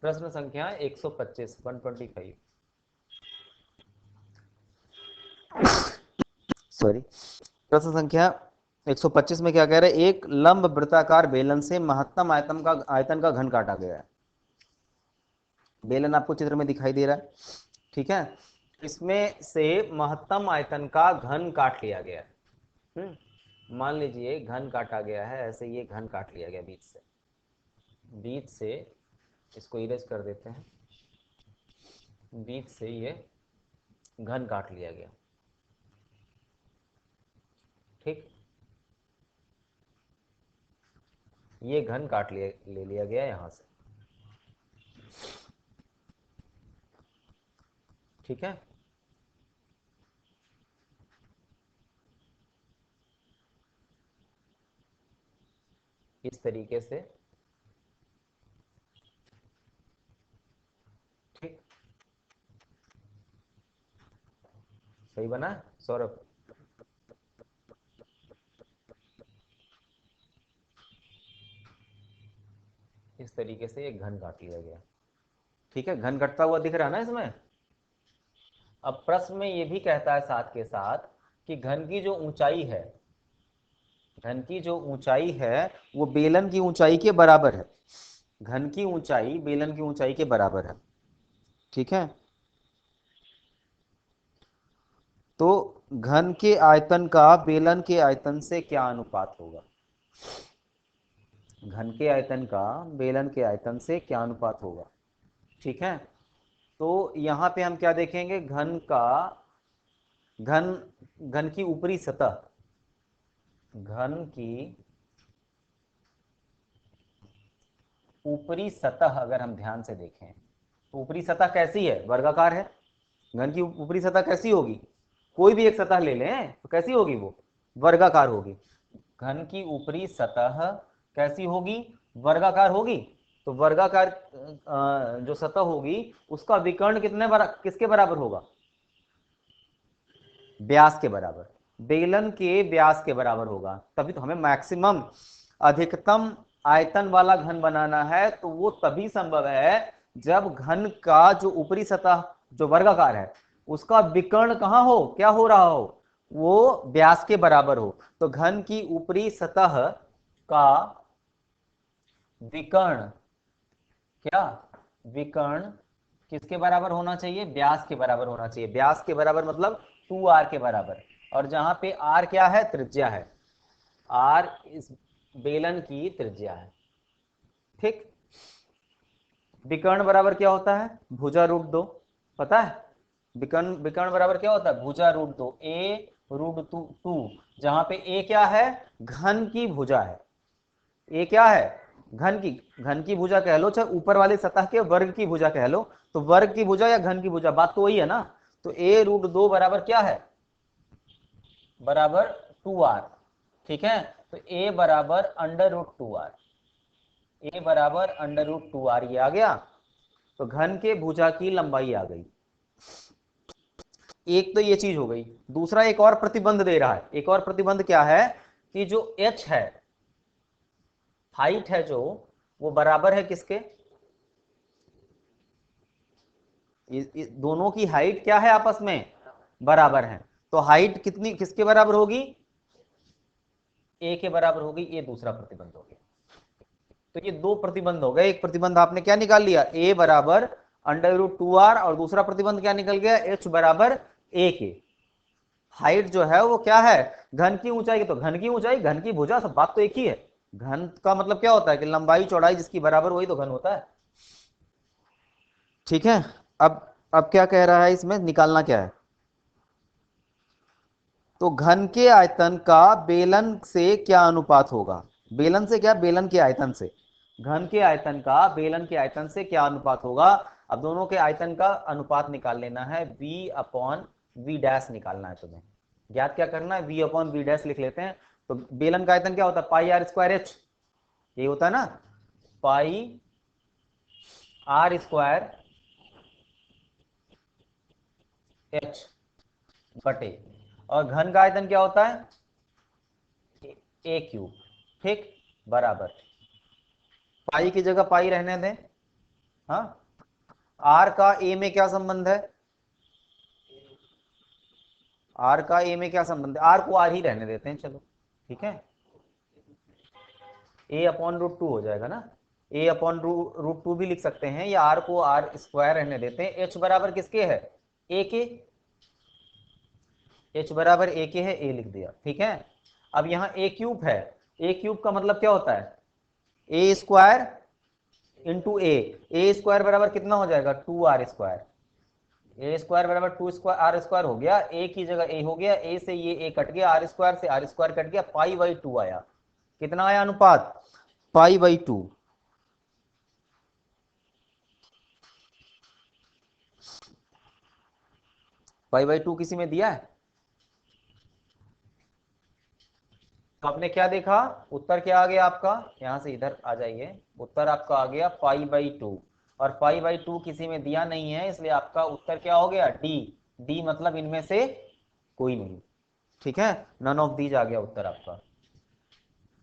प्रश्न संख्या 125 125 सॉरी, प्रश्न संख्या 125 में क्या कह रहे हैं? एक लंब वृत्ताकार बेलन से महत्तम आयतन का घन काटा गया है। बेलन आपको चित्र में दिखाई दे रहा है, ठीक है। इसमें से महत्तम आयतन का घन काट लिया गया है। मान लीजिए घन काटा गया है, ऐसे ये घन काट लिया गया बीच से इसको इरेज कर देते हैं। बीच से ये घन काट लिया गया, ठीक। ये घन काट ले लिया गया यहां से, ठीक है। इस तरीके से, ठीक। सही बना है सौरभ? इस तरीके से एक घन काट लिया गया, ठीक है। घन कटता हुआ दिख रहा है ना इसमें। अब प्रश्न में ये भी कहता है साथ के साथ कि घन की जो ऊंचाई है, घन की जो ऊंचाई है वो बेलन की ऊंचाई के बराबर है। घन की ऊंचाई बेलन की ऊंचाई के बराबर है, ठीक है। तो घन के आयतन का बेलन के आयतन से क्या अनुपात होगा? घन के आयतन का बेलन के आयतन से क्या अनुपात होगा, ठीक है। तो यहां पे हम क्या देखेंगे? घन की ऊपरी सतह, घन की ऊपरी सतह अगर हम ध्यान से देखें तो ऊपरी सतह कैसी है? वर्गाकार है। घन की ऊपरी सतह कैसी होगी? कोई भी एक सतह ले लें तो कैसी होगी वो? वर्गाकार होगी। घन की ऊपरी सतह कैसी होगी? वर्गाकार होगी। तो वर्गाकार जो सतह होगी उसका विकर्ण किसके बराबर होगा? व्यास के बराबर, बेलन के व्यास के बराबर होगा। तभी तो हमें मैक्सिमम, अधिकतम आयतन वाला घन बनाना है, तो वो तभी संभव है जब घन का जो ऊपरी सतह जो वर्गाकार है उसका विकर्ण कहां हो, क्या हो रहा हो? वो व्यास के बराबर हो। तो घन की ऊपरी सतह का विकर्ण, क्या विकर्ण किसके बराबर होना चाहिए? व्यास के बराबर होना चाहिए। व्यास के बराबर मतलब 2r के बराबर। और जहां पे r क्या है? त्रिज्या है। r इस बेलन की त्रिज्या है, ठीक। विकर्ण बराबर क्या होता है? भुजा रूट 2, पता है? विकर्ण बराबर क्या होता है? भुजा रूट 2, a रूट 2। जहां पे a क्या है? घन की भुजा है। a क्या है? घन की भुजा कह लो, चाहे ऊपर वाली सतह के वर्ग की भुजा कह लो। तो वर्ग की भुजा या घन की भुजा, बात तो वही है ना। तो a रूट 2 बराबर क्या है? बराबर 2r, ठीक है। तो a बराबर अंडर रूट 2r, a बराबर अंडर रूट 2r, ये आ गया। तो घन के भुजा की लंबाई आ गई। एक तो ये चीज हो गई। दूसरा एक और प्रतिबंध दे रहा है। एक और प्रतिबंध क्या है? कि जो h है, हाइट है जो, वो बराबर है किसके? दोनों की हाइट क्या है? आपस में बराबर है। तो हाइट कितनी किसके बराबर होगी? a के बराबर होगी। ये दूसरा प्रतिबंध हो गया। तो ये दो प्रतिबंध हो गए। एक प्रतिबंध आपने क्या निकाल लिया? a बराबर अंडर रूट 2r, और दूसरा प्रतिबंध क्या निकल गया? h बराबर a के। हाइट जो है वो क्या है? घन की ऊंचाई। तो घन की ऊंचाई, घन की भुजा, सब बात तो एक ही है। घन का मतलब क्या होता है? कि लंबाई चौड़ाई जिसकी बराबर वही तो घन होता है, ठीक है। अब क्या कह रहा है इसमें? निकालना क्या है? तो घन के आयतन का बेलन से क्या अनुपात होगा? बेलन से क्या? बेलन के आयतन से। घन के आयतन का बेलन के आयतन से क्या अनुपात होगा? अब दोनों के आयतन का अनुपात निकाल लेना है। v अपॉन वी डैश निकालना है तुम्हें। ज्ञात क्या करना है? v अपॉन वी डैश लिख लेते हैं। तो बेलन का आयतन क्या होता है? पाई आर स्क्वायर एच, ये होता है ना, पाई आर स्क्वायर एच बटे। और घन का आयतन क्या होता है? ए क्यूब, ठीक, बराबर। पाई की जगह पाई रहने दें, हाँ, आर का ए में क्या संबंध है, आर का ए में क्या संबंध है, आर को आर ही रहने देते हैं, चलो ठीक है, ए अपॉन रूट टू हो जाएगा ना, ए अपॉन रूट टू भी लिख सकते हैं, या आर को आर स्क्वायर रहने देते हैं। एच बराबर किसके है, ए के, एच बराबर ए के है, ए लिख दिया, ठीक है। अब यहाँ ए क्यूब है, ए क्यूब का मतलब क्या होता है, A square into A square बराबर कितना हो जाएगा, two R square, A square बराबर टू स्क्वायर आर स्क्वायर हो गया, ए की जगह ए हो गया, ए से ये ए कट गया, आर स्क्वायर से आर स्क्वायर कट गया, पाई बाई टू आया, कितना आया अनुपात, pi by two. Pi by two किसी में दिया है, तो आपने क्या देखा, उत्तर क्या आ गया आपका, यहां से इधर आ जाइए, उत्तर आपका आ गया पाई बाई टू, और पाई बाई टू किसी में दिया नहीं है, इसलिए आपका उत्तर क्या हो गया, डी, डी मतलब इनमें से कोई नहीं, ठीक है, नन ऑफ दीज आ गया उत्तर आपका।